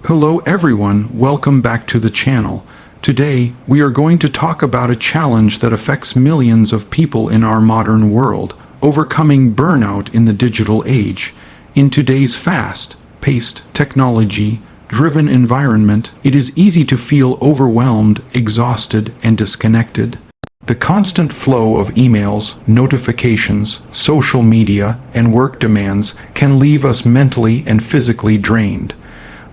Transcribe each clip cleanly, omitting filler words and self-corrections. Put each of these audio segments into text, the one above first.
Hello everyone, welcome back to the channel. Today, we are going to talk about a challenge that affects millions of people in our modern world, overcoming burnout in the digital age. In today's fast-paced, technology-driven environment, it is easy to feel overwhelmed, exhausted, and disconnected. The constant flow of emails, notifications, social media, and work demands can leave us mentally and physically drained.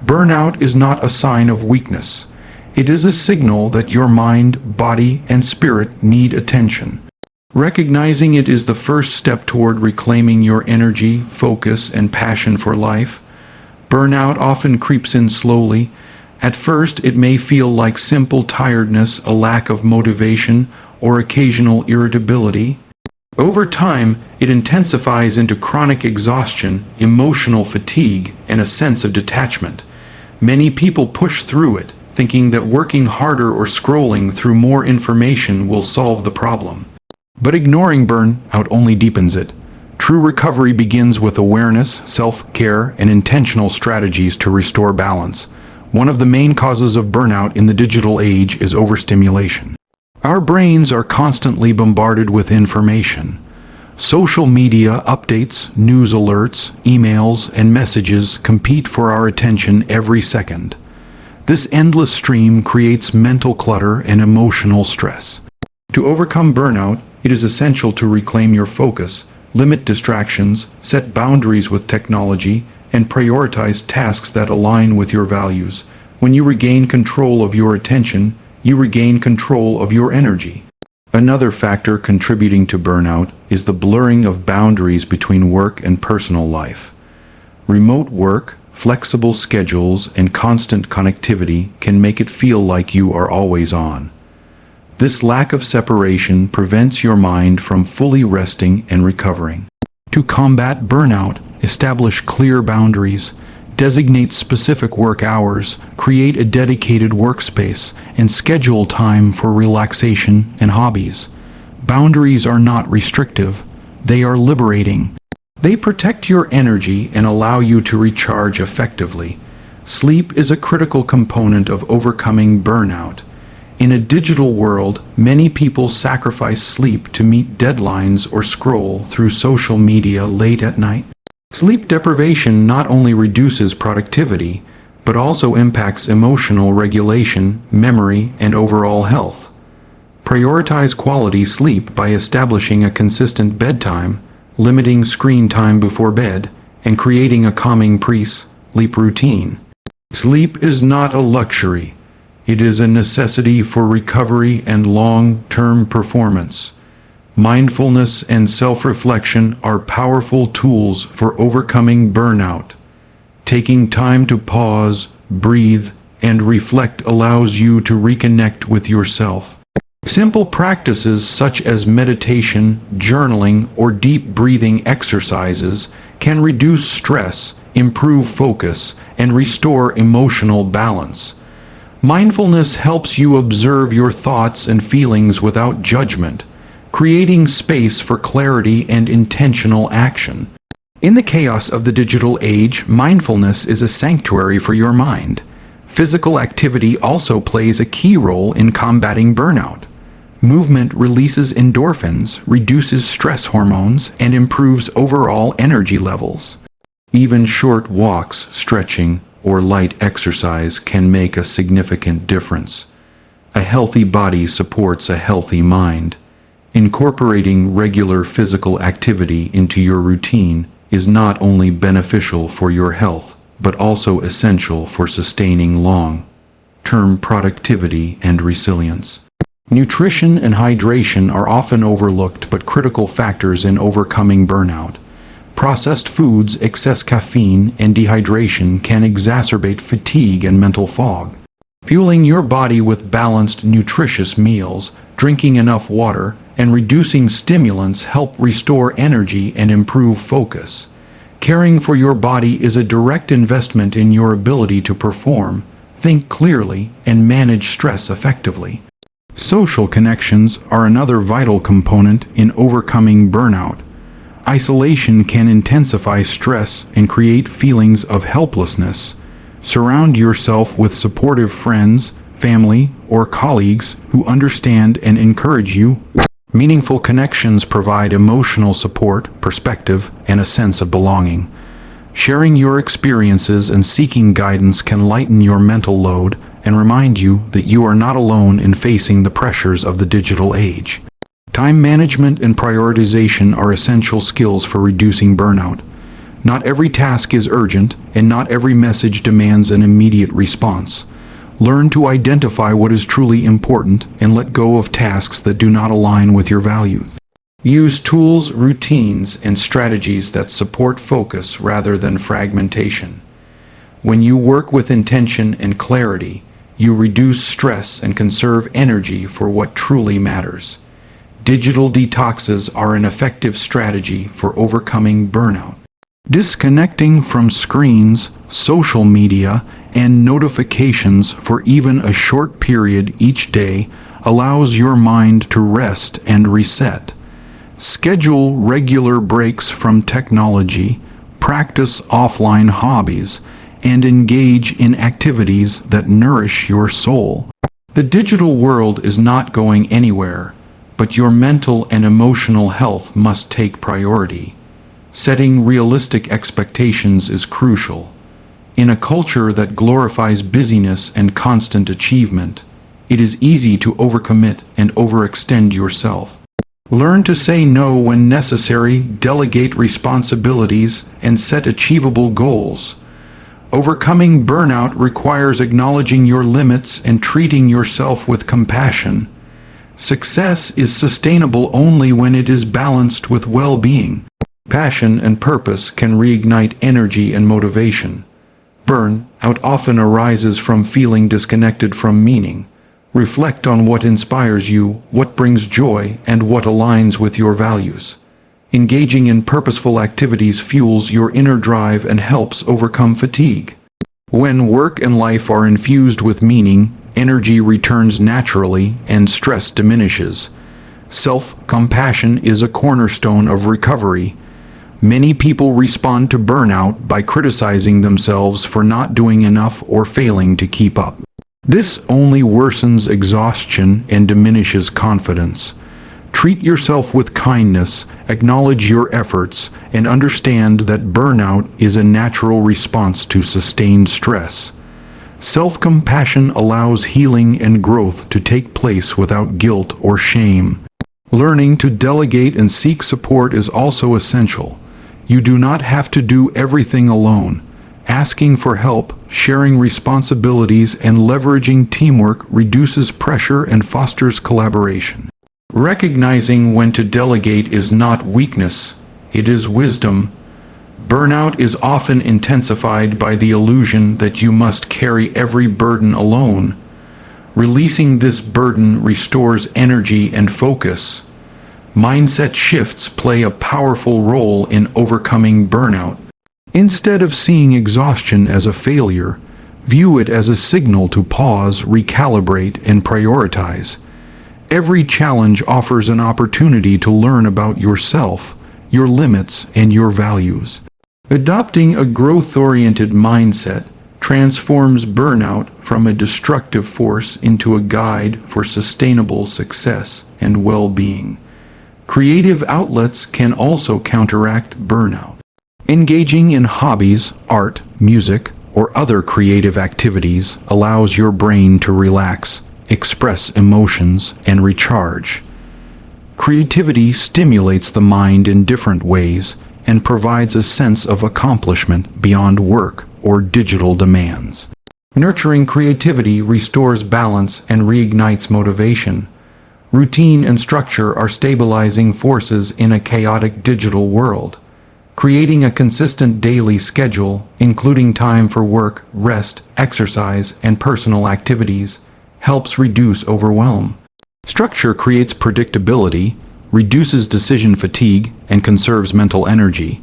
Burnout is not a sign of weakness. It is a signal that your mind, body, and spirit need attention. Recognizing it is the first step toward reclaiming your energy, focus, and passion for life. Burnout often creeps in slowly. At first, it may feel like simple tiredness, a lack of motivation, or occasional irritability. Over time, it intensifies into chronic exhaustion, emotional fatigue, and a sense of detachment. Many people push through it, thinking that working harder or scrolling through more information will solve the problem. But ignoring burnout only deepens it. True recovery begins with awareness, self-care, and intentional strategies to restore balance. One of the main causes of burnout in the digital age is overstimulation. Our brains are constantly bombarded with information. Social media updates, news alerts, emails, and messages compete for our attention every second. This endless stream creates mental clutter and emotional stress. To overcome burnout, it is essential to reclaim your focus, limit distractions, set boundaries with technology, and prioritize tasks that align with your values. When you regain control of your attention, you regain control of your energy. Another factor contributing to burnout is the blurring of boundaries between work and personal life. Remote work, flexible schedules, and constant connectivity can make it feel like you are always on. This lack of separation prevents your mind from fully resting and recovering. To combat burnout, establish clear boundaries. Designate specific work hours, create a dedicated workspace, and schedule time for relaxation and hobbies. Boundaries are not restrictive, they are liberating. They protect your energy and allow you to recharge effectively. Sleep is a critical component of overcoming burnout. In a digital world, many people sacrifice sleep to meet deadlines or scroll through social media late at night. Sleep deprivation not only reduces productivity, but also impacts emotional regulation, memory, and overall health. Prioritize quality sleep by establishing a consistent bedtime, limiting screen time before bed, and creating a calming pre-sleep routine. Sleep is not a luxury. It is a necessity for recovery and long-term performance. Mindfulness and self-reflection are powerful tools for overcoming burnout. Taking time to pause, breathe, and reflect allows you to reconnect with yourself. Simple practices such as meditation, journaling, or deep breathing exercises can reduce stress, improve focus, and restore emotional balance. Mindfulness helps you observe your thoughts and feelings without judgment, creating space for clarity and intentional action. In the chaos of the digital age, mindfulness is a sanctuary for your mind. Physical activity also plays a key role in combating burnout. Movement releases endorphins, reduces stress hormones, and improves overall energy levels. Even short walks, stretching, or light exercise can make a significant difference. A healthy body supports a healthy mind. Incorporating regular physical activity into your routine is not only beneficial for your health, but also essential for sustaining long-term productivity and resilience. Nutrition and hydration are often overlooked but critical factors in overcoming burnout. Processed foods, excess caffeine, and dehydration can exacerbate fatigue and mental fog. Fueling your body with balanced, nutritious meals, drinking enough water, and reducing stimulants help restore energy and improve focus. Caring for your body is a direct investment in your ability to perform, think clearly, and manage stress effectively. Social connections are another vital component in overcoming burnout. Isolation can intensify stress and create feelings of helplessness. Surround yourself with supportive friends, family, or colleagues who understand and encourage you. Meaningful connections provide emotional support, perspective, and a sense of belonging. Sharing your experiences and seeking guidance can lighten your mental load and remind you that you are not alone in facing the pressures of the digital age. Time management and prioritization are essential skills for reducing burnout. Not every task is urgent, and not every message demands an immediate response. Learn to identify what is truly important and let go of tasks that do not align with your values. Use tools, routines, and strategies that support focus rather than fragmentation. When you work with intention and clarity, you reduce stress and conserve energy for what truly matters. Digital detoxes are an effective strategy for overcoming burnout. Disconnecting from screens, social media, and notifications for even a short period each day allows your mind to rest and reset. Schedule regular breaks from technology, practice offline hobbies, and engage in activities that nourish your soul. The digital world is not going anywhere, but your mental and emotional health must take priority. Setting realistic expectations is crucial. In a culture that glorifies busyness and constant achievement, it is easy to overcommit and overextend yourself. Learn to say no when necessary, delegate responsibilities, and set achievable goals. Overcoming burnout requires acknowledging your limits and treating yourself with compassion. Success is sustainable only when it is balanced with well-being. Passion and purpose can reignite energy and motivation. Burnout often arises from feeling disconnected from meaning. Reflect on what inspires you, what brings joy, and what aligns with your values. Engaging in purposeful activities fuels your inner drive and helps overcome fatigue. When work and life are infused with meaning, energy returns naturally and stress diminishes. Self-compassion is a cornerstone of recovery. Many people respond to burnout by criticizing themselves for not doing enough or failing to keep up. This only worsens exhaustion and diminishes confidence. Treat yourself with kindness, acknowledge your efforts, and understand that burnout is a natural response to sustained stress. Self-compassion allows healing and growth to take place without guilt or shame. Learning to delegate and seek support is also essential. You do not have to do everything alone. Asking for help, sharing responsibilities, and leveraging teamwork reduces pressure and fosters collaboration. Recognizing when to delegate is not weakness, it is wisdom. Burnout is often intensified by the illusion that you must carry every burden alone. Releasing this burden restores energy and focus. Mindset shifts play a powerful role in overcoming burnout. Instead of seeing exhaustion as a failure, view it as a signal to pause, recalibrate, and prioritize. Every challenge offers an opportunity to learn about yourself, your limits, and your values. Adopting a growth-oriented mindset transforms burnout from a destructive force into a guide for sustainable success and well-being. Creative outlets can also counteract burnout. Engaging in hobbies, art, music, or other creative activities allows your brain to relax, express emotions, and recharge. Creativity stimulates the mind in different ways and provides a sense of accomplishment beyond work or digital demands. Nurturing creativity restores balance and reignites motivation. Routine and structure are stabilizing forces in a chaotic digital world. Creating a consistent daily schedule, including time for work, rest, exercise, and personal activities, helps reduce overwhelm. Structure creates predictability, reduces decision fatigue, and conserves mental energy.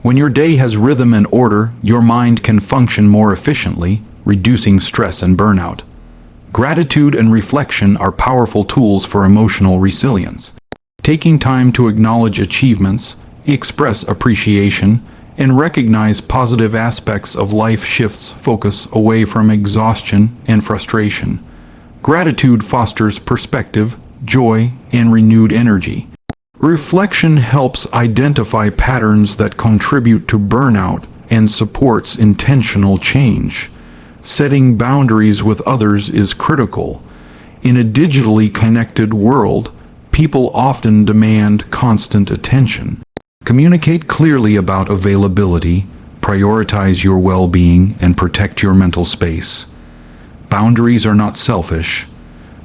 When your day has rhythm and order, your mind can function more efficiently, reducing stress and burnout. Gratitude and reflection are powerful tools for emotional resilience. Taking time to acknowledge achievements, express appreciation, and recognize positive aspects of life shifts focus away from exhaustion and frustration. Gratitude fosters perspective, joy, and renewed energy. Reflection helps identify patterns that contribute to burnout and supports intentional change. Setting boundaries with others is critical. In a digitally connected world, people often demand constant attention. Communicate clearly about availability, prioritize your well-being, and protect your mental space. Boundaries are not selfish.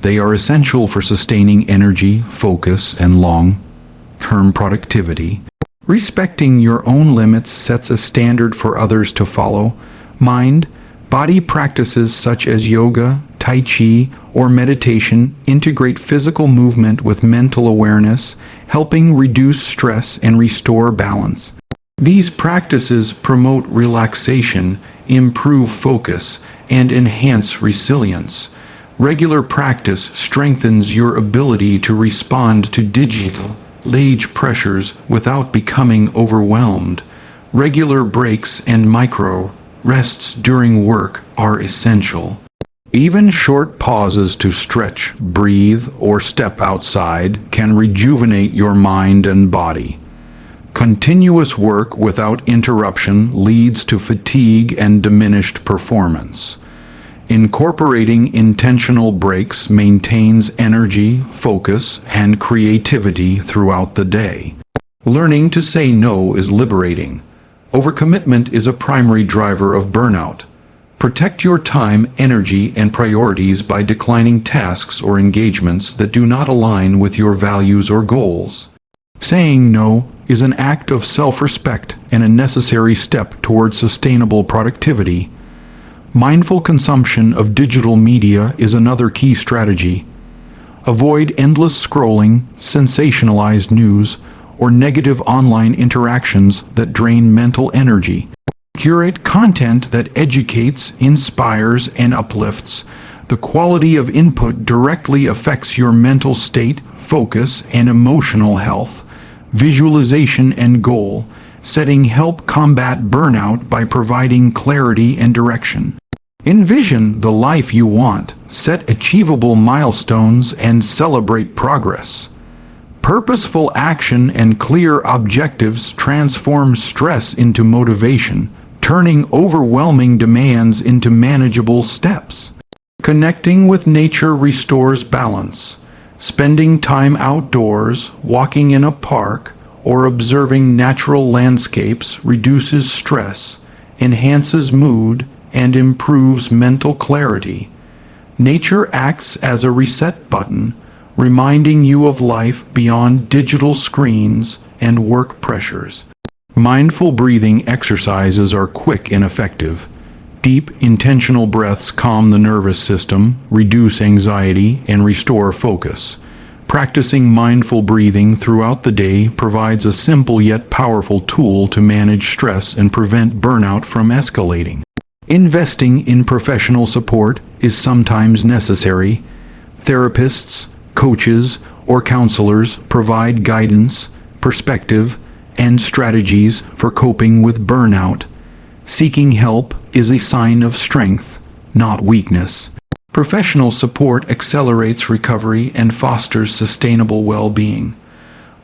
They are essential for sustaining energy, focus, and long-term productivity. Respecting your own limits sets a standard for others to follow. Body practices such as yoga, tai chi, or meditation integrate physical movement with mental awareness, helping reduce stress and restore balance. These practices promote relaxation, improve focus, and enhance resilience. Regular practice strengthens your ability to respond to digital age pressures without becoming overwhelmed. Regular breaks and micro rests during work are essential. Even short pauses to stretch, breathe, or step outside can rejuvenate your mind and body. Continuous work without interruption leads to fatigue and diminished performance. Incorporating intentional breaks maintains energy, focus, and creativity throughout the day. Learning to say no is liberating. Overcommitment is a primary driver of burnout. Protect your time, energy, and priorities by declining tasks or engagements that do not align with your values or goals. Saying no is an act of self-respect and a necessary step towards sustainable productivity. Mindful consumption of digital media is another key strategy. Avoid endless scrolling, sensationalized news, or negative online interactions that drain mental energy. Curate content that educates, inspires, and uplifts. The quality of input directly affects your mental state, focus, and emotional health. Visualization and goal setting help combat burnout by providing clarity and direction. Envision the life you want, set achievable milestones, and celebrate progress. Purposeful action and clear objectives transform stress into motivation, turning overwhelming demands into manageable steps. Connecting with nature restores balance. Spending time outdoors, walking in a park, or observing natural landscapes reduces stress, enhances mood, and improves mental clarity. Nature acts as a reset button, reminding you of life beyond digital screens and work pressures. Mindful breathing exercises are quick and effective. Deep, intentional breaths calm the nervous system, reduce anxiety, and restore focus. Practicing mindful breathing throughout the day provides a simple yet powerful tool to manage stress and prevent burnout from escalating. Investing in professional support is sometimes necessary. Therapists, coaches, or counselors provide guidance, perspective, and strategies for coping with burnout. Seeking help is a sign of strength, not weakness. Professional support accelerates recovery and fosters sustainable well-being.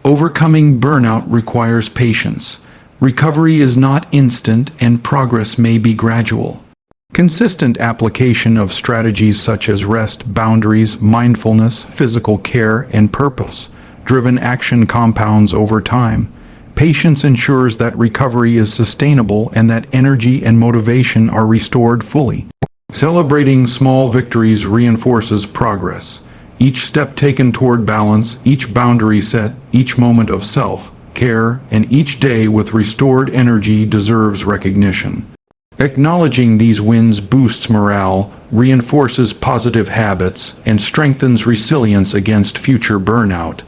Overcoming burnout requires patience. Recovery is not instant and progress may be gradual. Consistent application of strategies such as rest, boundaries, mindfulness, physical care, and purpose-driven action compounds over time. Patience ensures that recovery is sustainable and that energy and motivation are restored fully. Celebrating small victories reinforces progress. Each step taken toward balance, each boundary set, each moment of self-care, and each day with restored energy deserves recognition. Acknowledging these wins boosts morale, reinforces positive habits, and strengthens resilience against future burnout.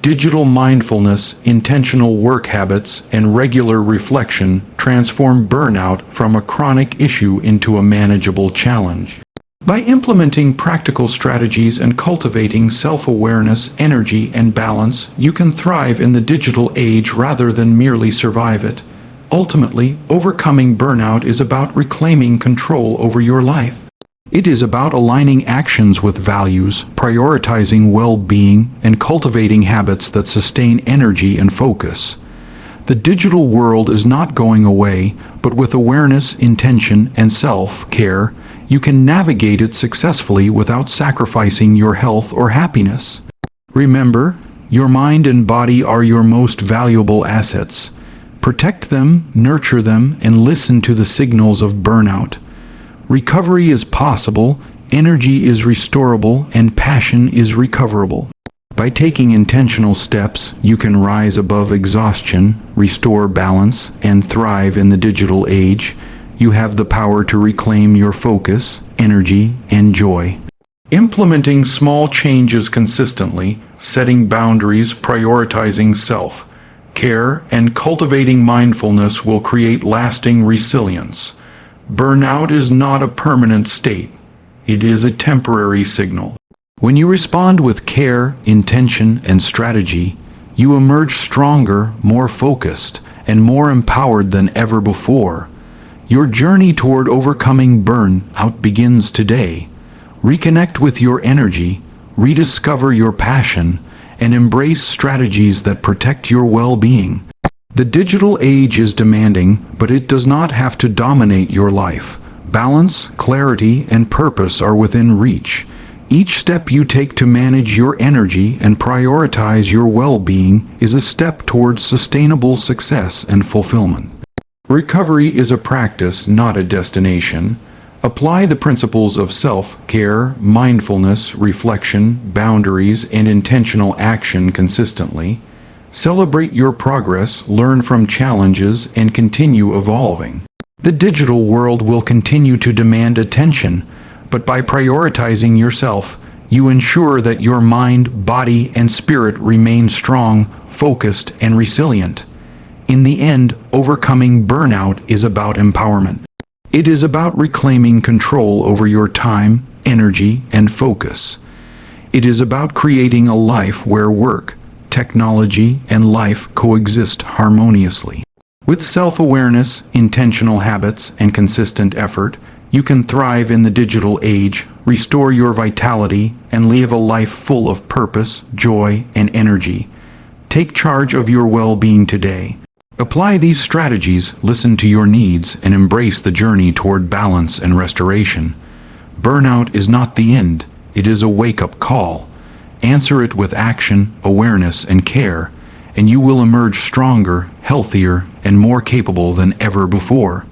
Digital mindfulness, intentional work habits, and regular reflection transform burnout from a chronic issue into a manageable challenge. By implementing practical strategies and cultivating self-awareness, energy, and balance, you can thrive in the digital age rather than merely survive it. Ultimately, overcoming burnout is about reclaiming control over your life. It is about aligning actions with values, prioritizing well-being, and cultivating habits that sustain energy and focus. The digital world is not going away, but with awareness, intention, and self-care, you can navigate it successfully without sacrificing your health or happiness. Remember, your mind and body are your most valuable assets. Protect them, nurture them, and listen to the signals of burnout. Recovery is possible, energy is restorable, and passion is recoverable. By taking intentional steps, you can rise above exhaustion, restore balance, and thrive in the digital age. You have the power to reclaim your focus, energy, and joy. Implementing small changes consistently, setting boundaries, prioritizing self-care, and cultivating mindfulness will create lasting resilience. Burnout is not a permanent state. It is a temporary signal. When you respond with care, intention, and strategy, you emerge stronger, more focused, and more empowered than ever before. Your journey toward overcoming burnout begins today. Reconnect with your energy, rediscover your passion, and embrace strategies that protect your well-being. The digital age is demanding, but it does not have to dominate your life. Balance, clarity, and purpose are within reach. Each step you take to manage your energy and prioritize your well-being is a step towards sustainable success and fulfillment. Recovery is a practice, not a destination. Apply the principles of self-care, mindfulness, reflection, boundaries, and intentional action consistently. Celebrate your progress, learn from challenges, and continue evolving. The digital world will continue to demand attention, but by prioritizing yourself, you ensure that your mind, body, and spirit remain strong, focused, and resilient. In the end, overcoming burnout is about empowerment. It is about reclaiming control over your time, energy, and focus. It is about creating a life where work, technology, and life coexist harmoniously. With self-awareness, intentional habits, and consistent effort, you can thrive in the digital age, restore your vitality, and live a life full of purpose, joy, and energy. Take charge of your well-being today. Apply these strategies, listen to your needs, and embrace the journey toward balance and restoration. Burnout is not the end, it is a wake-up call. Answer it with action, awareness, and care, and you will emerge stronger, healthier, and more capable than ever before.